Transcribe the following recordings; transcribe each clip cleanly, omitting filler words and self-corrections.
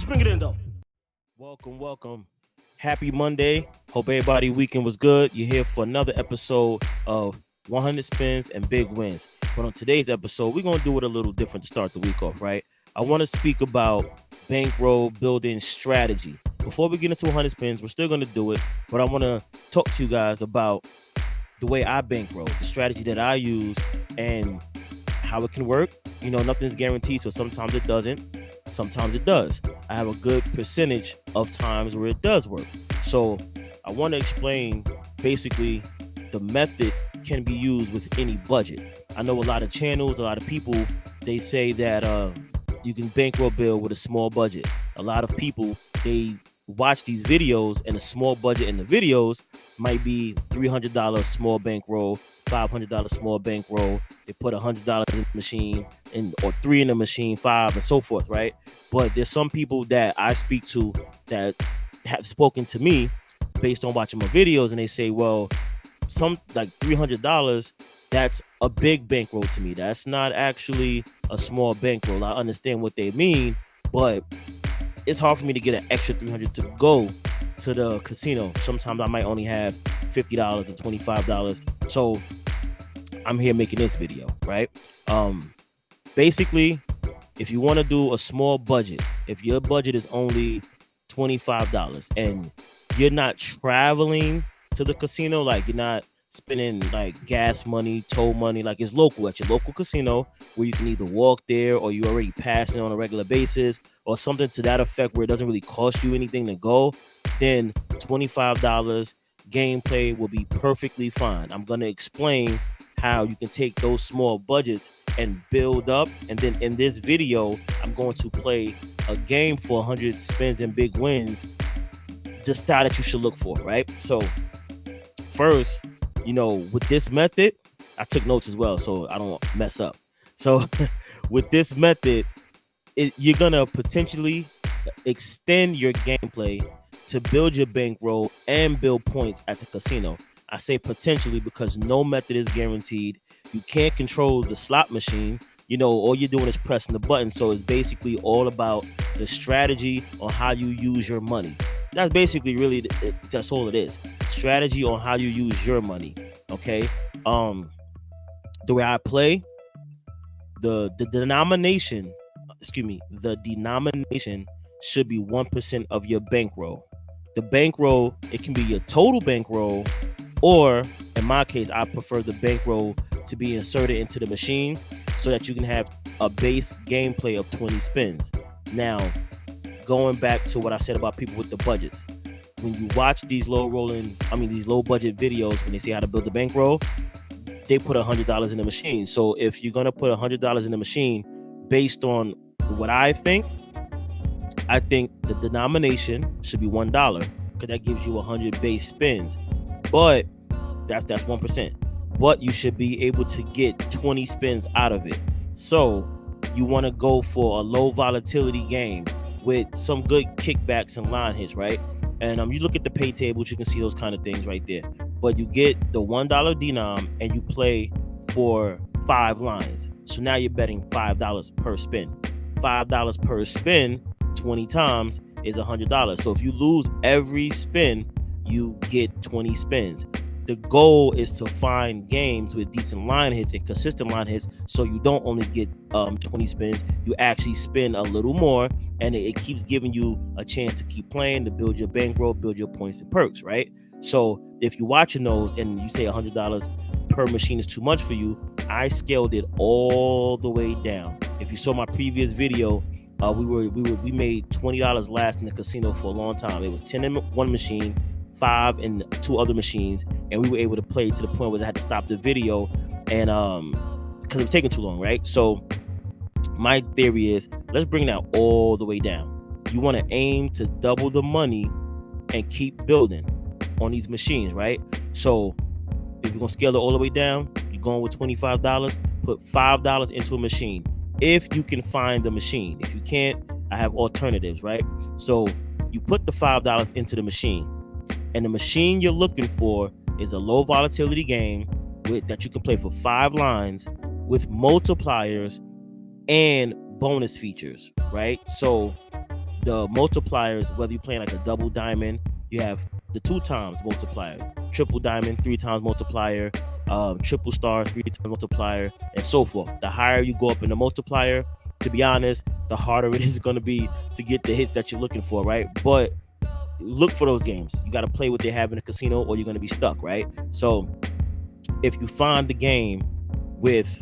bring it in though. Welcome. Happy Monday. Hope everybody weekend was good. You're here for another episode of 100 Spins and Big Wins. But on today's episode, we're going to do it a little different to start the week off, right? I want to speak about bankroll building strategy. Before we get into 100 spins, we're still going to do it, but I want to talk to you guys about the way I bankroll, the strategy that I use, and how it can work. You know, nothing's guaranteed, so sometimes it doesn't, sometimes it does. I have a good percentage of times where it does work. So I want to explain basically the method can be used with any budget. I know a lot of channels, a lot of people, they say that you can bankroll build with a small budget. A lot of people, they watch these videos and a small budget in the videos might be $300 small bankroll, $500 small bankroll. They put $100 in the machine or $3 in the machine, $5 and so forth, right? But there's some people that I speak to that have spoken to me based on watching my videos, and they say, well, some like $300, that's a big bankroll to me. That's not actually a small bankroll. I understand what they mean, but it's hard for me to get an extra $300 to go to the casino. Sometimes I might only have $50 or $25. So I'm here making this video, right? Basically, if you want to do a small budget, if your budget is only $25 and you're not traveling to the casino, like you're not spending like gas money, toll money, like it's local at your local casino where you can either walk there or you already passing on a regular basis or something to that effect where it doesn't really cost you anything to go, then $25 gameplay will be perfectly fine. I'm going to explain how you can take those small budgets and build up, and then in this video I'm going to play a game for 100 spins and big wins, the style that you should look for, right? So first, you know, with this method, I took notes as well so I don't mess up. So with this method, you're gonna potentially extend your gameplay to build your bankroll and build points at the casino. I say potentially because no method is guaranteed. You can't control the slot machine. You know, all you're doing is pressing the button. So it's basically all about the strategy on how you use your money. That's basically really, that's all it is. Strategy on how you use your money. Okay. The way I play, the denomination should be 1% of your bankroll. The bankroll, it can be your total bankroll, or in my case, I prefer the bankroll to be inserted into the machine so that you can have a base gameplay of 20 spins. Now, going back to what I said about people with the budgets, when you watch these low budget videos, when they say how to build a bankroll, they put $100 in the machine. So if you're gonna put $100 in the machine, based on what I think the denomination should be $1 because that gives you 100 base spins. But that's 1%. But you should be able to get 20 spins out of it. So you want to go for a low volatility game with some good kickbacks and line hits, right? And you look at the pay tables, you can see those kind of things right there. But you get the $1 denom and you play for 5 lines. So now you're betting $5 per spin. $5 per spin, 20 times is $100. So if you lose every spin, you get 20 spins. The goal is to find games with decent line hits and consistent line hits, so you don't only get 20 spins, you actually spin a little more, and it keeps giving you a chance to keep playing, to build your bankroll, build your points and perks, right? So if you're watching those and you say $100 per machine is too much for you, I scaled it all the way down. If you saw my previous video, we made $20 last in the casino for a long time. It was 10 in one machine, 5 in 2 other machines, and we were able to play to the point where I had to stop the video, and because it was taking too long, right? So my theory is, let's bring that all the way down. You want to aim to double the money and keep building on these machines, right? So if you're gonna scale it all the way down, you're going with $25, put $5 into a machine if you can find the machine. If you can't, I have alternatives, right? So you put the $5 into the machine, and the machine you're looking for is a low volatility game that you can play for 5 lines with multipliers and bonus features, right? So the multipliers, whether you're playing like a double diamond, you have the 2 times multiplier, triple diamond 3 times multiplier, triple star 3 times multiplier, and so forth. The higher you go up in the multiplier, to be honest, the harder it is going to be to get the hits that you're looking for, right? But look for those games. You got to play what they have in the casino, or you're going to be stuck, right? So if you find the game with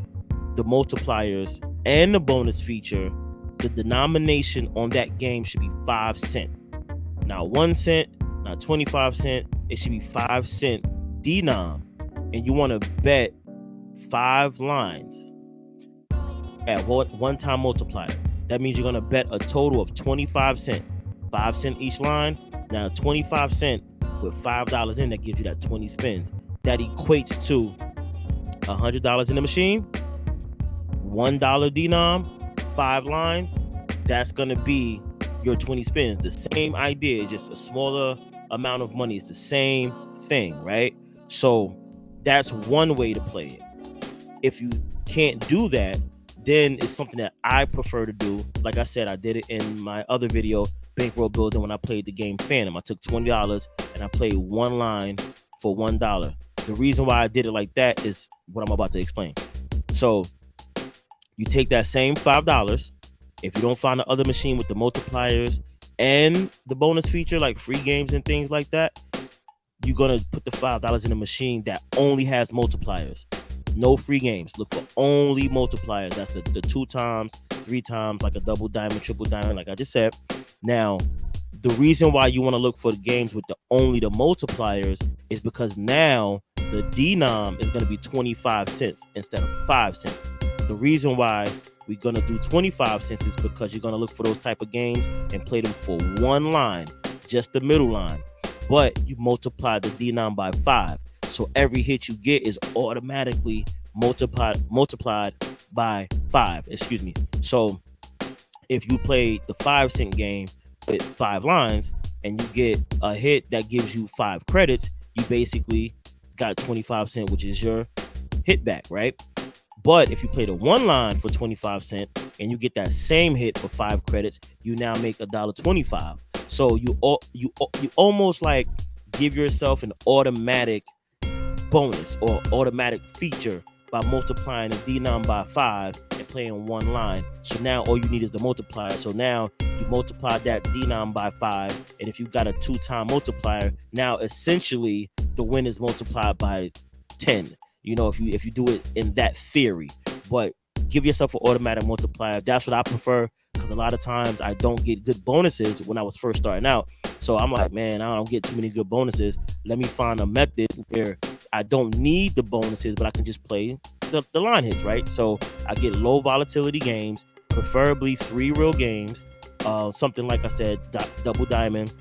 the multipliers and the bonus feature, the denomination on that game should be 5 cents. Not 1 cent, not 25 cents. It should be 5 cent denom. And you want to bet 5 lines at one time multiplier. That means you're going to bet a total of 25 cents. 5 cents each line. Now 25 cents with $5 in, that gives you that 20 spins. That equates to $100 in the machine, $1 denom, 5 lines. That's going to be your 20 spins. The same idea, just a smaller amount of money. It's the same thing, right? So that's one way to play it. If you can't do that, then it's something that I prefer to do. Like I said, I did it in my other video, Bankroll Building, when I played the game Phantom. I took $20 and I played 1 line for $1. The reason why I did it like that is what I'm about to explain. So you take that same $5. If you don't find the other machine with the multipliers and the bonus feature, like free games and things like that, you're going to put the $5 in a machine that only has multipliers. No free games. Look for only multipliers. That's the 2 times, 3 times, like a double diamond, triple diamond, like I just said. Now, the reason why you want to look for the games with only the multipliers is because now the denom is going to be 25 cents instead of 5 cents. The reason why we're going to do 25 cents is because you're going to look for those type of games and play them for 1 line, just the middle line. But you multiply the denom by 5. So every hit you get is automatically multiplied by 5. So if you play the 5 cent game with 5 lines and you get a hit that gives you 5 credits, you basically got 25 cents, which is your hit back, right? But if you play the 1 line for 25 cents and you get that same hit for 5 credits, you now make $1.25. So you almost like give yourself an automatic bonus or automatic feature by multiplying the denom by 5 and playing 1 line. So now all you need is the multiplier. So now you multiply that denom by 5, and if you got a 2-time multiplier, now essentially the win is multiplied by 10. You know, if you do it in that theory, but give yourself an automatic multiplier. That's what I prefer, because a lot of times I don't get good bonuses when I was first starting out. So I'm like, man, I don't get too many good bonuses. Let me find a method where I don't need the bonuses, but I can just play the line hits, right? So I get low volatility games, preferably 3 real games, something like I said, double diamond,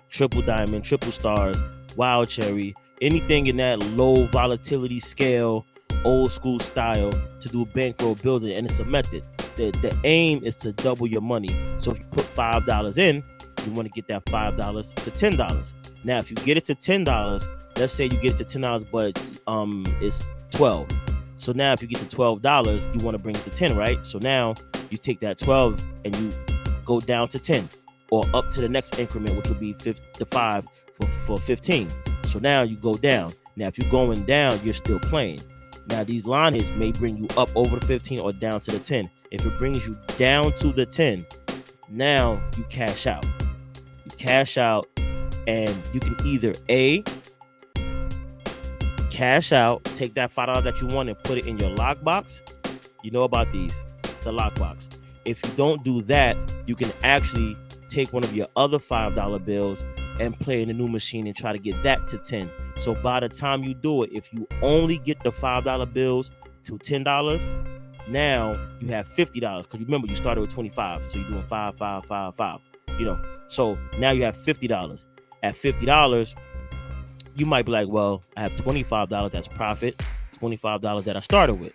triple stars, wild cherry, anything in that low volatility scale, old school style to do bankroll building. And it's a method. The aim is to double your money. So if you put $5 in, you want to get that $5 to $10. Now, if you get it to $10, let's say you get it to $10, but it's 12. So now if you get to $12, you want to bring it to 10, right? So now you take that 12 and you go down to 10, or up to the next increment, which will be 5 for 15. So now you go down. Now, if you're going down, you're still playing. Now, these line hits may bring you up over the 15 or down to the 10. If it brings you down to the 10, now you cash out. You cash out, and you can either A, cash out, take that $5 that you want and put it in your lockbox. You know about these, the lockbox. If you don't do that, you can actually take one of your other $5 bills and play in the new machine and try to get that to 10. So by the time you do it, if you only get the $5 bills to $10, now you have $50, because remember you started with 25, so you're doing 5, 5, 5, 5. You know, so now you have $50. At $50, you might be like, well, I have $25 that's profit, $25 that I started with.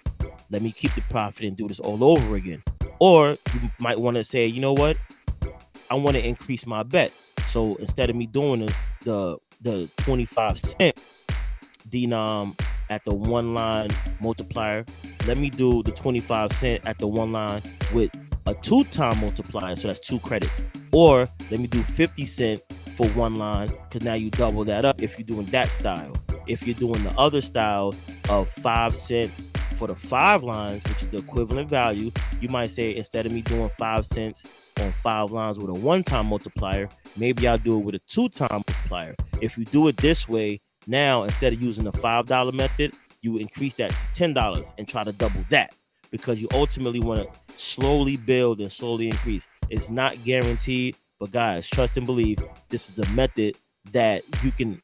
Let me keep the profit and do this all over again. Or you might want to say, you know what? I want to increase my bet. So instead of me doing the 25 cent denom at the one line multiplier. Let me do the 25 cent at the one line with a 2-time multiplier, so that's 2 credits. Or let me do 50 cent for one line, because now you double that up if you're doing that style. If you're doing the other style of 5 cents for the 5 lines, which is the equivalent value, you might say, instead of me doing 5 cents on 5 lines with a 1-time multiplier, maybe I'll do it with a 2-time multiplier. If you do it this way, now instead of using the $5 method, you increase that to $10 and try to double that, because you ultimately want to slowly build and slowly increase. It's not guaranteed, but guys, trust and believe, this is a method that you can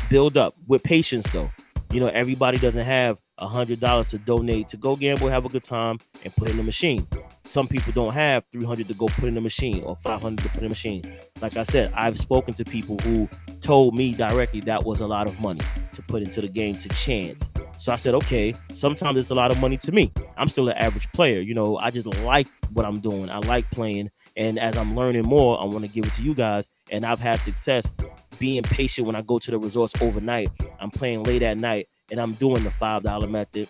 build up with patience though. You know, everybody doesn't have $100 to donate to go gamble, have a good time, and put in the machine. Some people don't have $300 to go put in the machine or $500 to put in the machine. Like I said, I've spoken to people who told me directly that was a lot of money to put into the game to chance. So I said, okay, sometimes it's a lot of money to me. I'm still an average player. You know, I just like what I'm doing. I like playing. And as I'm learning more, I want to give it to you guys. And I've had success being patient when I go to the resorts overnight. I'm playing late at night and I'm doing the $5 method.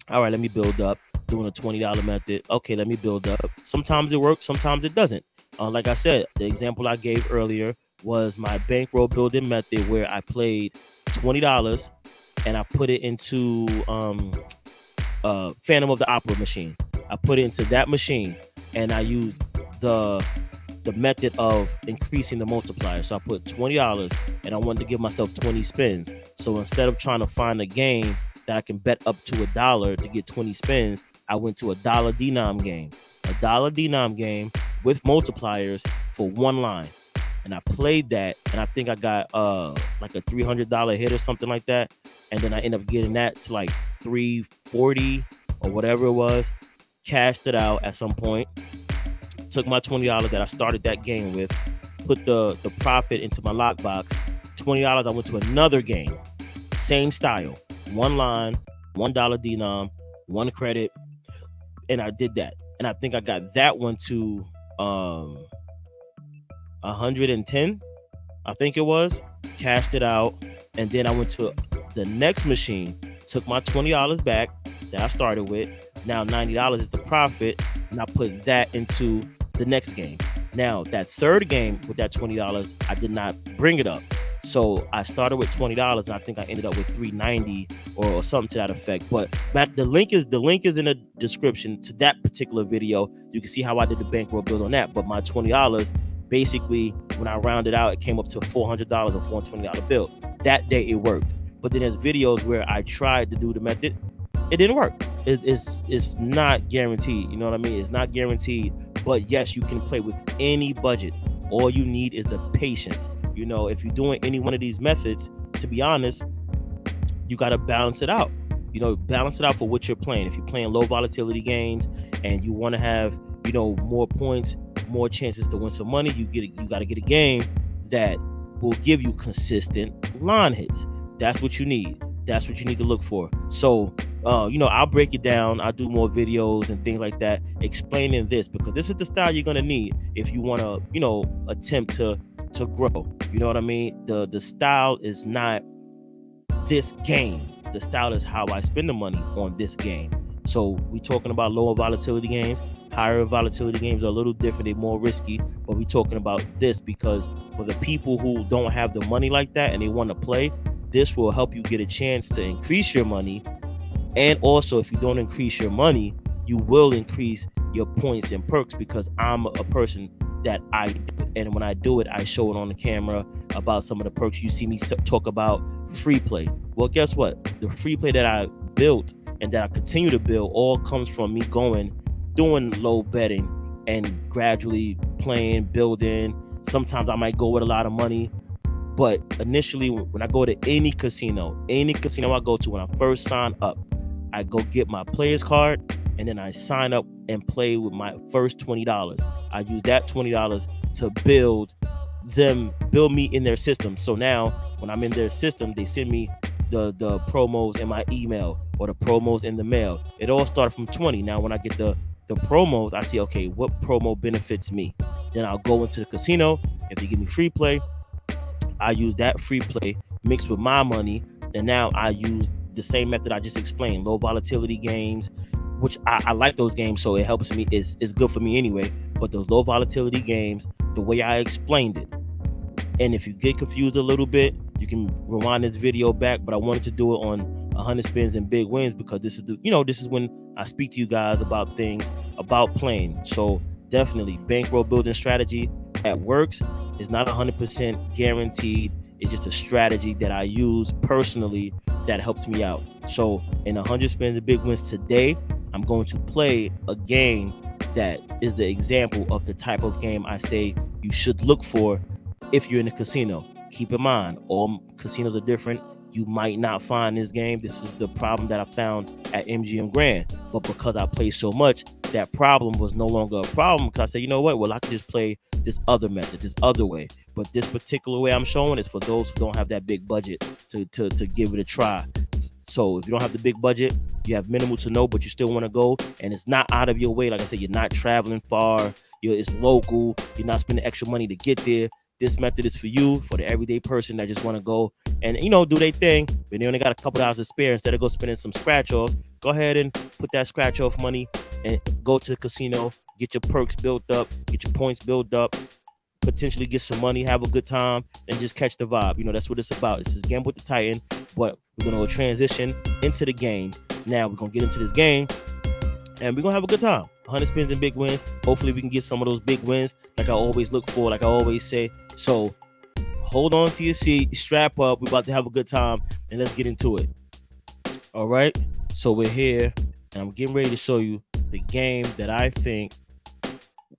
All right, let me build up. Doing a $20 method. Okay, let me build up. Sometimes it works, sometimes it doesn't. Like I said, the example I gave earlier was my bankroll building method, where I played $20 and I put it into Phantom of the Opera machine. I put it into that machine and I used the method of increasing the multiplier. So I put $20 and I wanted to give myself 20 spins. So instead of trying to find a game that I can bet up to $1 to get 20 spins, I went to a dollar denom game. A dollar denom game with multipliers for one line. And I played that, and I think I got like a $300 hit or something like that. And then I ended up getting that to like $340 or whatever it was. Cashed it out at some point. Took my $20 that I started that game with, put the profit into my lockbox. $20, I went to another game. Same style. One line, $1 denom, 1 credit. And I did that. And I think I got that one to 110, I think it was. Cashed it out. And then I went to the next machine, took my $20 back that I started with. Now $90 is the profit. And I put that into the next game. Now that third game with that $20, I did not bring it up. So I started with $20 and I think I ended up with $390 or something to that effect. But the link is in the description to that particular video. You can see how I did the bankroll build on that. But my $20, basically, when I rounded out, it came up to $400, a $420 bill. That day it worked. But then there's videos where I tried to do the method. It didn't work. It's not guaranteed. You know what I mean? It's not guaranteed. But yes, you can play with any budget. All you need is the patience. You know, if you're doing any one of these methods, to be honest, you got to balance it out. You know, balance it out for what you're playing. If you're playing low volatility games and you want to have, you know, more points, more chances to win some money, you got to get a game that will give you consistent line hits. That's what you need. That's what you need to look for. So, you know, I'll break it down. I'll do more videos and things like that explaining this, because this is the style you're going to need if you want to, you know, attempt to grow. You know what I mean? The style is not this game. The style is how I spend the money on this game. So we talking about lower volatility games. Higher volatility games are a little different. They're more risky, but we're talking about this because for the people who don't have the money like that and they want to play, this will help you get a chance to increase your money. And also, if you don't increase your money, you will increase your points and perks, because I'm a person that I do it. And when I do it, I show it on the camera about some of the perks. You see me talk about free play. Well, guess what? The free play that I built and that I continue to build all comes from me doing low betting and gradually playing, building. Sometimes I might go with a lot of money. But initially, when I go to any casino I go to, when I first sign up, I go get my player's card, and then I sign up and play with my first $20. I use that $20 to build me in their system. So now when I'm in their system, they send me the promos in my email or the promos in the mail. It all started from 20. Now when I get the promos, I see, okay, what promo benefits me? Then I'll go into the casino. If they give me free play, I use that free play mixed with my money, And now I use the same method I just explained, low volatility games, which I like those games, so it helps me. It's good for me anyway. But those low volatility games, the way I explained it, and if you get confused a little bit, you can rewind this video back. But I wanted to do it on 100 spins and big wins because this is this is when I speak to you guys about things about playing. So definitely, bankroll building strategy that works is not 100% guaranteed. It's just a strategy that I use personally that helps me out. So in 100 spins and big wins today, I'm going to play a game that is the example of the type of game I say you should look for if you're in a casino. Keep in mind, all casinos are different. You might not find this game. This is the problem that I found at MGM Grand. But because I played so much, that problem was no longer a problem because I said, you know what? Well, I could just play this other method, this other way. But this particular way I'm showing is for those who don't have that big budget to give it a try. So if you don't have the big budget, you have minimal to no, but you still want to go, and it's not out of your way. Like I said, you're not traveling far. It's local. You're not spending extra money to get there. This method is for you, for the everyday person that just want to go and, do their thing. But they only got a couple dollars to spare. Instead of go spending some scratch offs, go ahead and put that scratch off money and go to the casino, get your perks built up, get your points built up, potentially get some money, have a good time, and just catch the vibe. That's what it's about. This is Gamble with the Titan, but we're going to transition into the game. Now we're going to get into this game, and we're going to have a good time. 100 spins and big wins. Hopefully we can get some of those big wins like I always look for, like I always say. So hold on to your seat, strap up. We're about to have a good time, and let's get into it. All right. So we're here, and I'm getting ready to show you the game that I think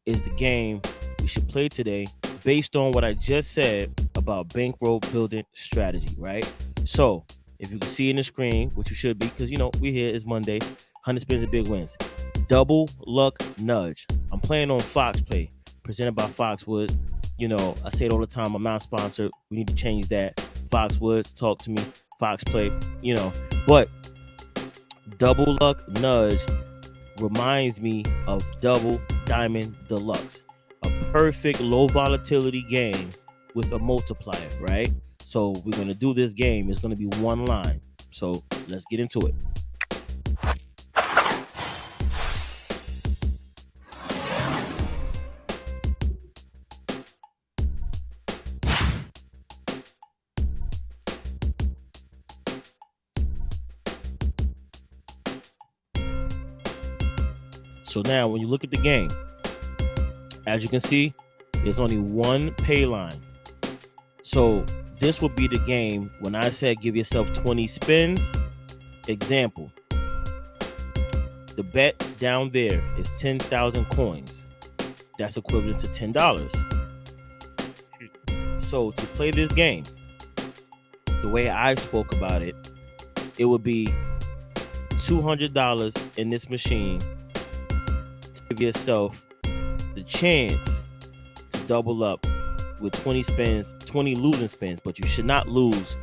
is the game we should play today based on what I just said about bankroll building strategy, right? So if you can see in the screen, which you should be, because we're here, it's Monday, 100 spins and big wins. Double luck nudge. I'm playing on Fox Play, presented by Foxwoods. I say it all the time, I'm not sponsored. We need to change that. Foxwoods, talk to me. Fox Play, But Double Luck Nudge reminds me of Double Diamond Deluxe, a perfect low volatility game with a multiplier, right? So we're going to do this game. It's going to be one line. So let's get into it. So now when you look at the game, as you can see, there's only one pay line. So this would be the game when I said give yourself 20 spins. Example, the bet down there is 10,000 coins. That's equivalent to $10. So to play this game, the way I spoke about it, it would be $200 in this machine. Give yourself the chance to double up with 20 spins, 20 losing spins, but you should not lose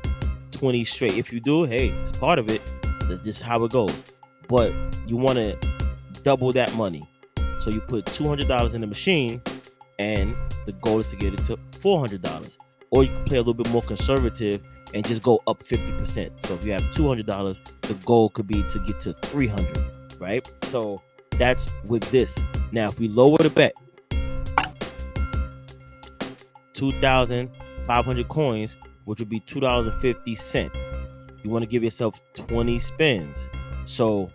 20 straight. If you do, hey, it's part of it. That's just how it goes. But you want to double that money. So you put $200 in the machine, and the goal is to get it to $400. Or you can play a little bit more conservative and just go up 50%. So if you have $200, the goal could be to get to $300, right? So that's with this. Now, if we lower the bet, 2,500 coins, which would be $2.50. You want to give yourself 20 spins. So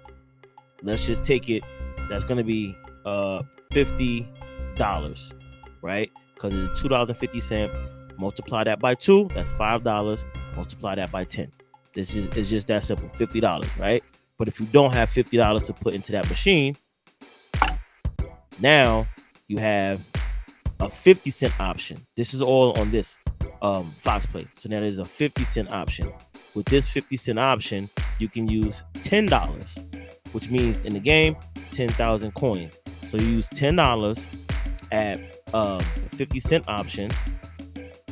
let's just take it. That's going to be $50, right? Because it's $2.50. Multiply that by 2. That's $5. Multiply that by 10. This is just that simple. $50, right? But if you don't have $50 to put into that machine, now you have a 50-cent option. This is all on this Fox Play. So now there's a 50-cent option. With this 50-cent option, you can use $10, which means in the game, 10,000 coins. So you use $10 at a 50-cent option.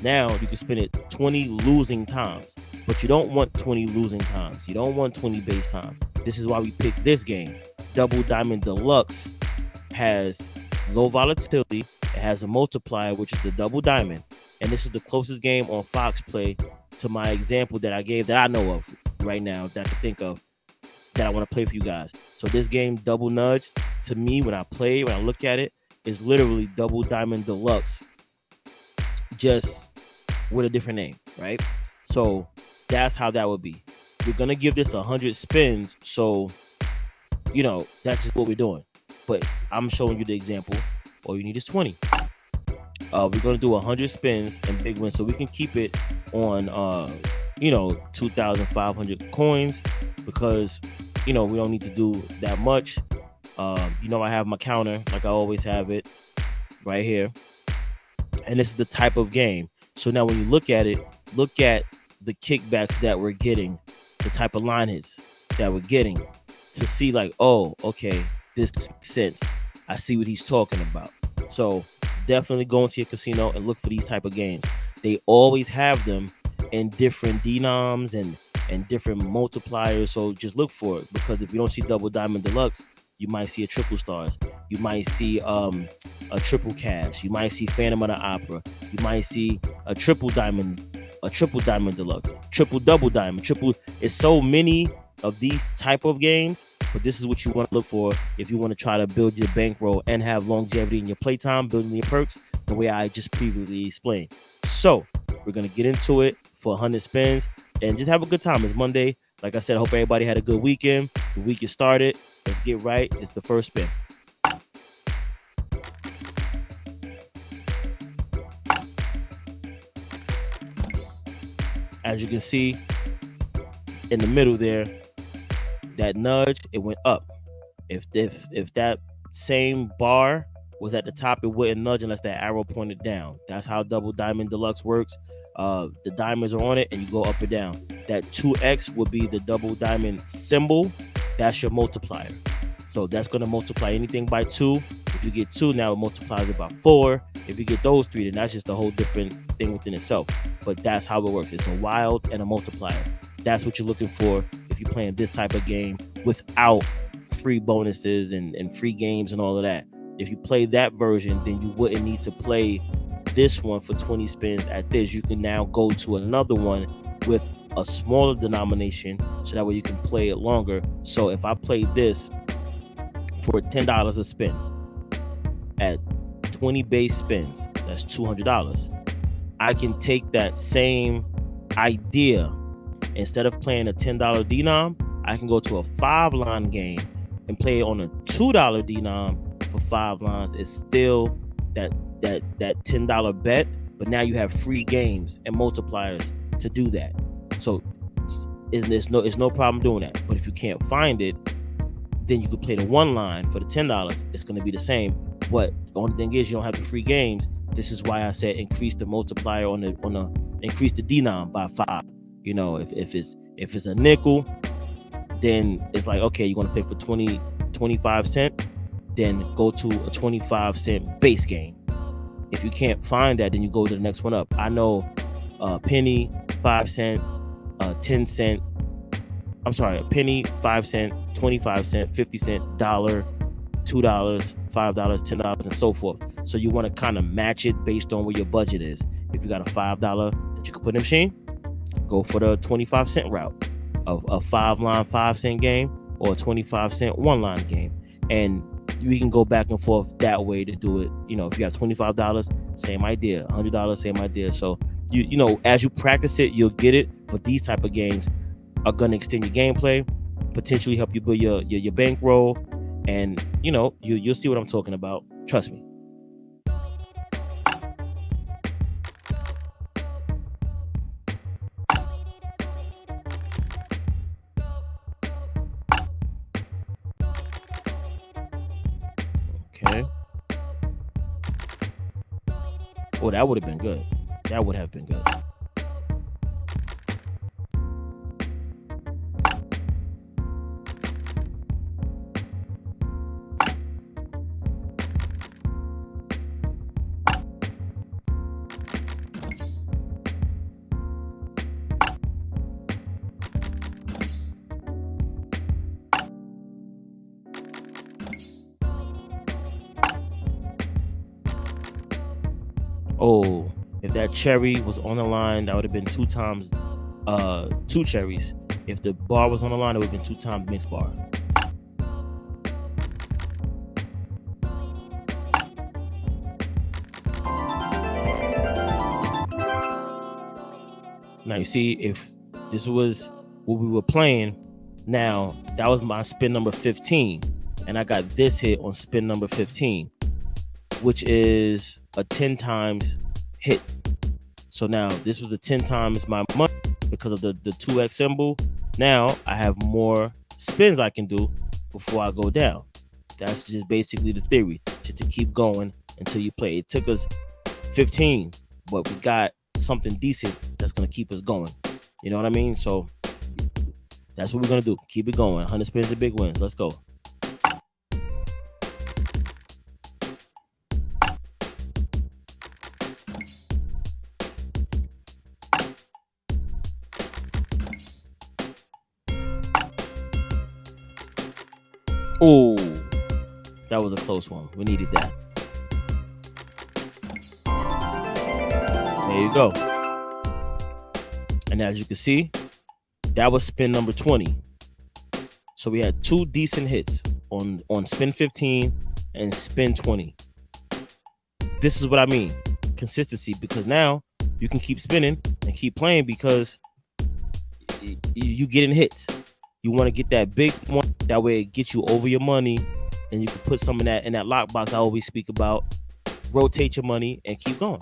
Now you can spend it 20 losing times, but you don't want 20 losing times. You don't want 20 base time. This is why we picked this game. Double Diamond Deluxe has low volatility. It has a multiplier, which is the Double Diamond. And this is the closest game on Fox Play to my example that I gave that I know of. right now that I can think of that I want to play for you guys. So this game, Double Nudge, to me, when I look at it, is literally Double Diamond Deluxe, just with a different name, right? So that's how that would be. We're gonna give this 100 spins, so that's just what we're doing. But I'm showing you the example. All you need is 20. We're gonna do 100 spins and big wins, so we can keep it on 2,500 coins, because we don't need to do that much. I have my counter like I always have it right here, and this is the type of game. So now when you look at it, look at the kickbacks that we're getting, the type of line hits that we're getting, to see like, oh, okay, this makes sense. I see what he's talking about. So definitely go into your casino and look for these type of games. They always have them in different denoms and different multipliers. So just look for it, because if you don't see Double Diamond Deluxe, you might see a triple stars. You might see a triple cash. You might see Phantom of the Opera. You might see a triple diamond deluxe, triple double diamond, triple. It's so many of these type of games, but this is what you want to look for if you want to try to build your bankroll and have longevity in your playtime, building your perks the way I just previously explained. So we're gonna get into it for 100 spins and just have a good time. It's Monday. Like I said, I hope everybody had a good weekend. The week is started. Let's get right. It's the first spin. As you can see in the middle there, that nudge, it went up. If that same bar was at the top, it wouldn't nudge unless that arrow pointed down. That's how Double Diamond Deluxe works. The diamonds are on it and you go up or down. That 2x would be the double diamond symbol. That's your multiplier. So that's going to multiply anything by 2. If you get 2, now it multiplies it by 4. If you get those 3, then that's just a whole different thing within itself. But that's how it works. It's a wild and a multiplier. That's what you're looking for if you're playing this type of game without free bonuses and free games and all of that. If you play that version, then you wouldn't need to play this one for 20 spins at this. You can now go to another one with a smaller denomination, so that way you can play it longer. So if I play this for $10 a spin at 20 base spins, that's $200. I can take that same idea. Instead of playing a $10 denom, I can go to a 5-line game and play it on a $2 denom for 5 lines. It's still that $10 bet, but now you have free games and multipliers to do that. So it's no problem doing that. But if you can't find it, then you could play the 1 line for the $10. It's going to be the same. But the only thing is, you don't have the free games. This is why I said increase the multiplier increase the denom by 5. If it's a nickel, then it's like, okay, you're gonna play for 25 cents, then go to a 25-cent base game. If you can't find that, then you go to the next one up. I know penny, 5 cent, 10 cent. I'm sorry, a penny, 5 cent, 25 cent, 50 cent, $1, $2, $5, $10, and so forth. So you want to kind of match it based on where your budget is. If you got a $5 that you can put in the machine, go for the 25-cent route of a 5-line 5-cent game or a 25-cent 1-line game. And we can go back and forth that way to do it. If you have $25, same idea. $100, same idea. So as you practice it, you'll get it. But these type of games are going to extend your gameplay, potentially help you build your bankroll, and you'll see what I'm talking about. Trust me. Okay. Oh, that would have been good. That would have been good. Oh, if that cherry was on the line, that would have been 2 times 2 cherries. If the bar was on the line, it would have been 2 times mixed bar. Now you see, if this was what we were playing, now that was my spin number 15, and I got this hit on spin number 15, which is a 10 times hit. So now this was a 10 times my money because of the 2x symbol. Now I have more spins I can do before I go down. That's just basically the theory, just to keep going until you play. It took us 15, but we got something decent that's going to keep us going. You know what I mean? So that's what we're going to do. Keep it going. 100 spins and big wins. Let's go. Oh, that was a close one. We needed that. There you go. And as you can see, that was spin number 20. So we had 2 decent hits on spin 15 and spin 20. This is what I mean, consistency, because now you can keep spinning and keep playing because you getting hits. You want to get that big one. That way it gets you over your money, and you can put some in that lockbox I always speak about. Rotate your money and keep going.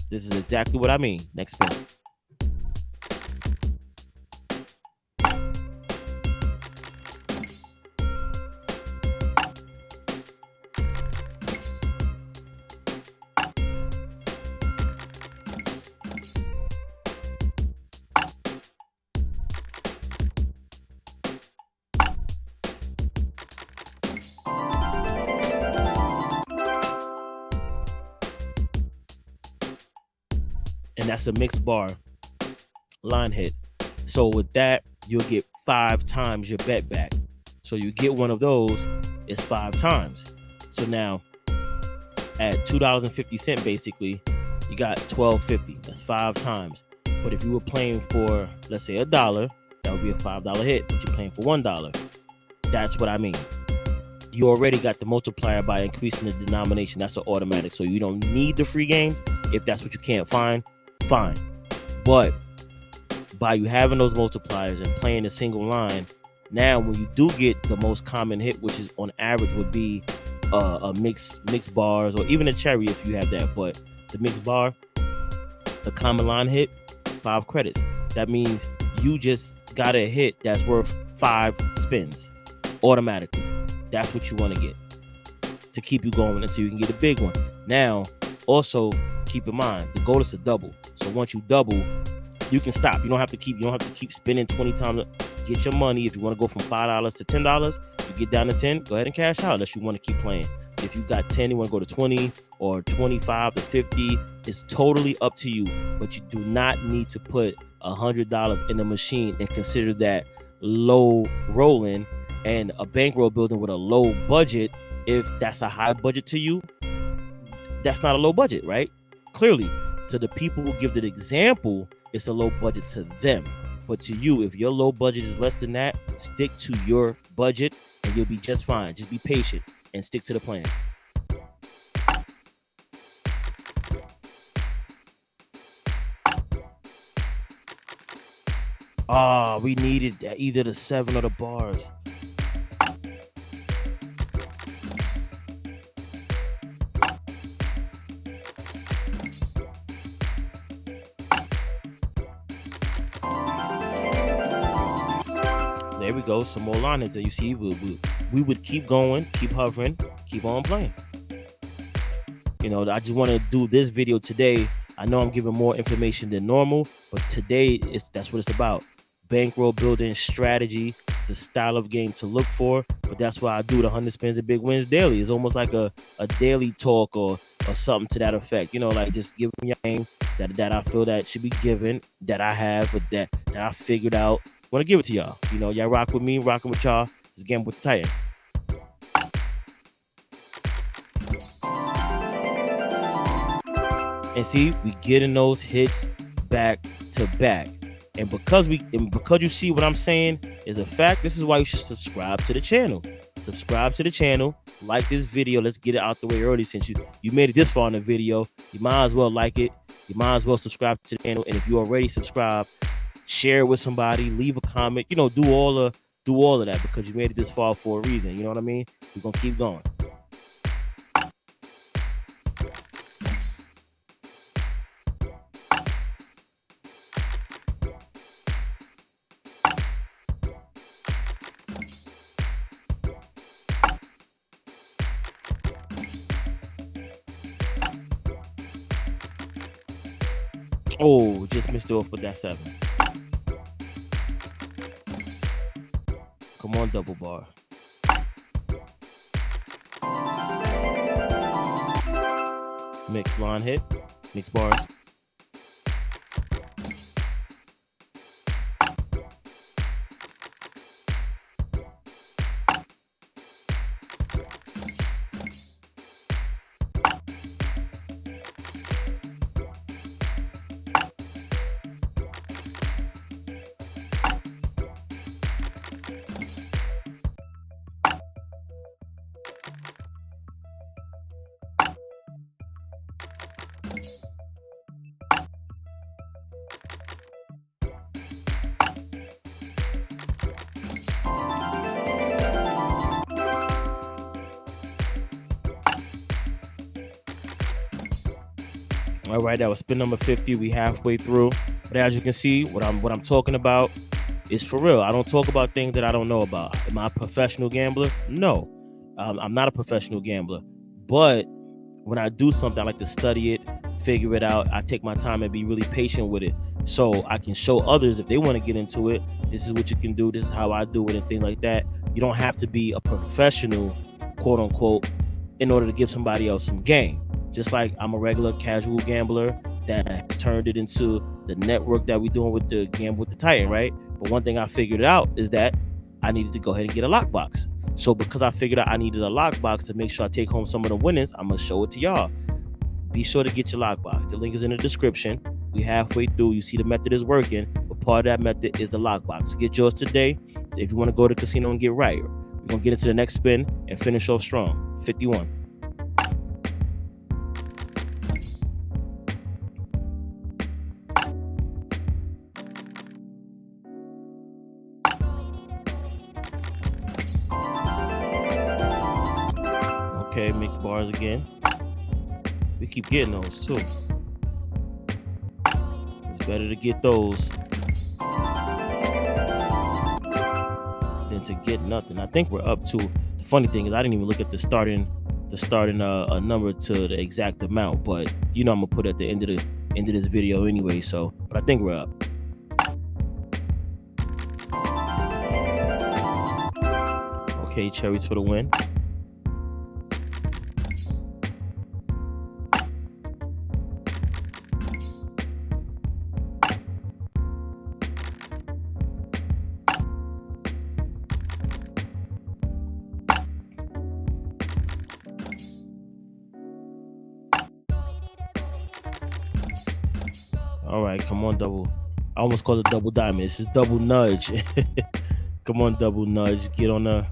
This is exactly what I mean. Next spin. And that's a mixed bar line hit. So with that, you'll get 5 times your bet back. So you get one of those, it's 5 times. So now at $2.50 basically, you got $12.50. That's 5 times. But if you were playing for, let's say, $1, that would be a $5 hit, but you're playing for $1. That's what I mean. You already got the multiplier by increasing the denomination. That's an automatic. So you don't need the free games. If that's what you can't find, fine. But by you having those multipliers and playing a single line, now when you do get the most common hit, which is on average would be a mixed bars, or even a cherry if you have that, but the mixed bar, the common line hit, 5 credits. That means you just got a hit that's worth 5 spins automatically. That's what you want to get to keep you going until you can get a big one. Now, also keep in mind, the goal is to double. So once you double, you can stop. You don't have to keep spinning 20 times to get your money. If you want to go from $5 to $10, you get down to 10, go ahead and cash out unless you want to keep playing. If you got 10, you want to go to 20 or 25 to 50, it's totally up to you. But you do not need to put $100 in the machine and consider that low rolling and a bankroll building with a low budget. If that's a high budget to you, that's not a low budget, right? Clearly, to the people who give the example, it's a low budget to them. But to you, if your low budget is less than that, stick to your budget and you'll be just fine. Just be patient and stick to the plan. We needed either the 7 or the bars. There we go. Some more line hits that you see. We would keep going, keep hovering, keep on playing. You know, I just want to do this video today. I know I'm giving more information than normal, but today that's what it's about. Bankroll building strategy, the style of game to look for. But that's why I do the 100 spins and big wins daily. It's almost like a daily talk or something to that effect. You know, like just giving your game that I feel that should be given, that I have, or that I figured out. Want to give it to y'all. You know, y'all rock with me, rocking with y'all. This is Gamble with the Titan. And see, we getting those hits back to back. And because you see what I'm saying is a fact, this is why you should subscribe to the channel. Subscribe to the channel, like this video. Let's get it out the way early. Since you made it this far in the video, you might as well like it. You might as well subscribe to the channel. And if you already subscribed, share it with somebody, leave a comment, do all of that, because you made it this far for a reason. You know what I mean? We're gonna keep going. Oh, just missed it off with that 7. Come on, double bar. Mix line hit, mix bars. All right, that was spin number 50. We halfway through. But as you can see, what I'm talking about is for real. I don't talk about things that I don't know about. Am I a professional gambler? No, I'm not a professional gambler. But when I do something, I like to study it, figure it out. I take my time and be really patient with it, so I can show others if they want to get into it. This is what you can do. This is how I do it, and things like that. You don't have to be a professional, quote unquote, in order to give somebody else some game. Just like I'm a regular casual gambler that has turned it into the network that we're doing with the Gamble with the Titan, right? But one thing I figured out is that I needed to go ahead and get a lockbox. So because I figured out I needed a lockbox to make sure I take home some of the winnings, I'm going to show it to y'all. Be sure to get your lockbox. The link is in the description. We halfway through. You see the method is working, but part of that method is the lockbox. Get yours today. So if you want to go to the casino and get right, we're going to get into the next spin and finish off strong. 51. Okay, mix bars again. We keep getting those too. It's better to get those than to get nothing. I think we're up to. The funny thing is, I didn't even look at the starting number to the exact amount, but I'm gonna put it at the end of this video anyway. So, but I think we're up. Okay, cherries for the win. All right, come on, double. I almost called it double diamond. This is double nudge. Come on, double nudge. Get on the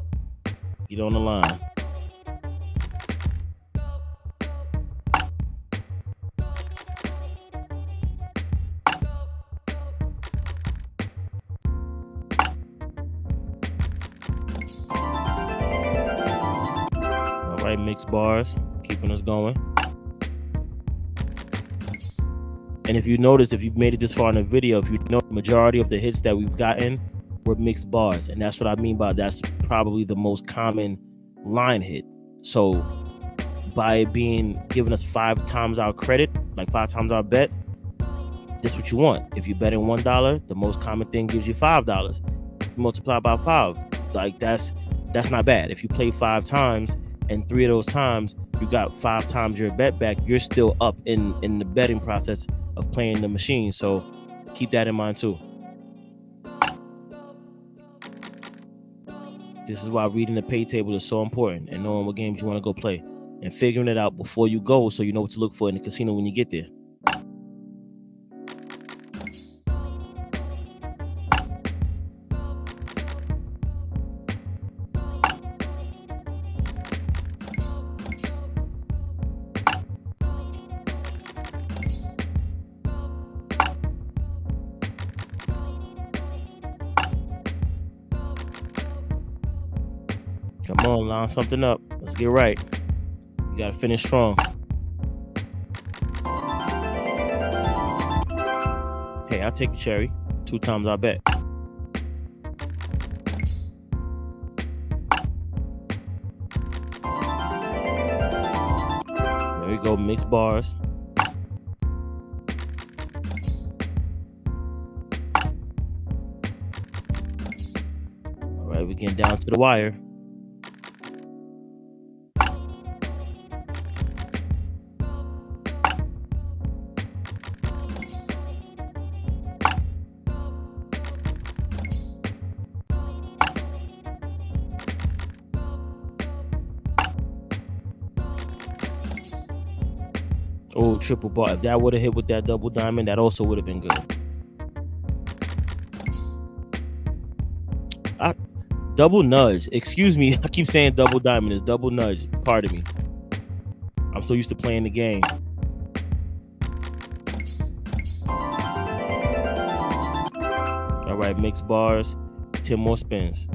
line. All right, mixed bars, keeping us going. And if you notice, if you've made it this far in the video, if you know the majority of the hits that we've gotten were mixed bars. And that's what I mean by that's probably the most common line hit. So by it being given us 5 times our credit, like 5 times our bet, that's what you want. If you bet in $1, the most common thing gives you $5. Multiply by 5. Like that's not bad. If you play 5 times and 3 of those times you got 5 times your bet back, you're still up in the betting process of playing the machine. So keep that in mind too. This is why reading the pay table is so important, and knowing what games you want to go play and figuring it out before you go, so you know what to look for in the casino when you get there. Come on, line something up. Let's get right. You gotta finish strong. Hey, I'll take a cherry. 2 times I bet. There we go, mixed bars. All right, we're getting down to the wire. Oh, triple bar. If that would have hit with that double diamond, that also would have been good. Double nudge. Excuse me. I keep saying double diamond. It's double nudge. Pardon me. I'm so used to playing the game. All right, mixed bars. 10 more spins.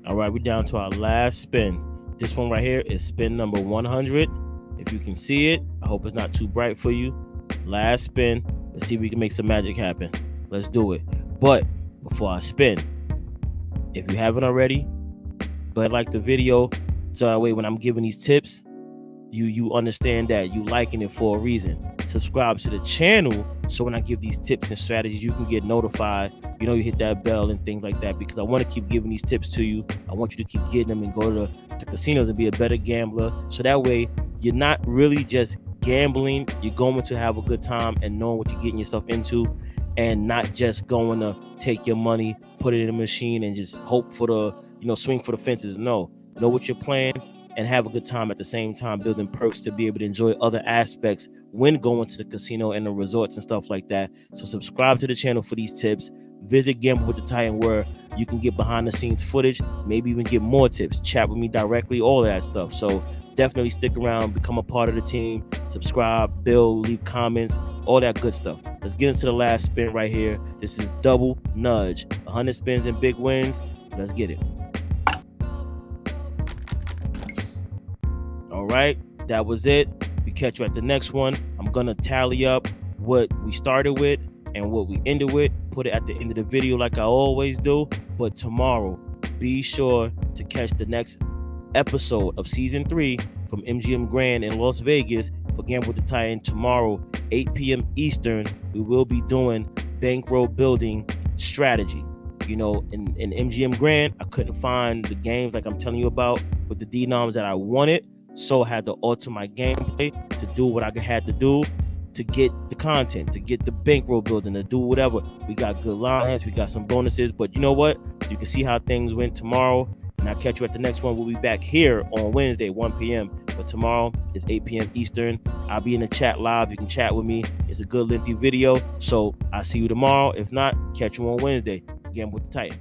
All right, we're down to our last spin. This one right here is spin number 100. If you can see it, I hope it's not too bright for you. Last spin. Let's see if we can make some magic happen. Let's do it. But before I spin, if you haven't already, go ahead, like the video, so that way when I'm giving these tips, you understand that you liking it for a reason. Subscribe to the channel so when I give these tips and strategies, you can get notified. You know, you hit that bell and things like that, because I want to keep giving these tips to you. I want you to keep getting them and go to the casinos and be a better gambler. So that way you're not really just gambling. You're going to have a good time and knowing what you're getting yourself into, and not just going to take your money, put it in a machine and just hope for the, swing for the fences. No, know what you're playing and have a good time at the same time, building perks to be able to enjoy other aspects when going to the casino and the resorts and stuff like that. So subscribe to the channel for these tips. Visit Gamble with the Titan, where you can get behind the scenes footage, maybe even get more tips, chat with me directly, all that stuff. So definitely stick around, become a part of the team, subscribe, build, leave comments, all that good stuff. Let's get into the last spin right here. This is double nudge, 100 spins and big wins. Let's get it. All right, that was it. We catch you at the next one. I'm gonna tally up what we started with and what we ended with, put it at the end of the video like I always do. But tomorrow, be sure to catch the next episode of season 3 from MGM Grand in Las Vegas for Gamble with the Titan. Tomorrow, 8 p.m. Eastern, we will be doing bankroll building strategy. In MGM Grand, I couldn't find the games like I'm telling you about with the denoms that I wanted. So I had to alter my gameplay to do what I had to do to get the content, to get the bankroll building, to do whatever. We got good lines, we got some bonuses, but you know what? You can see how things went tomorrow, and I'll catch you at the next one. We'll be back here on Wednesday, 1 p.m. But tomorrow is 8 p.m. Eastern. I'll be in the chat live. You can chat with me. It's a good lengthy video. So I'll see you tomorrow. If not, catch you on Wednesday. It's Gamble with the Titan.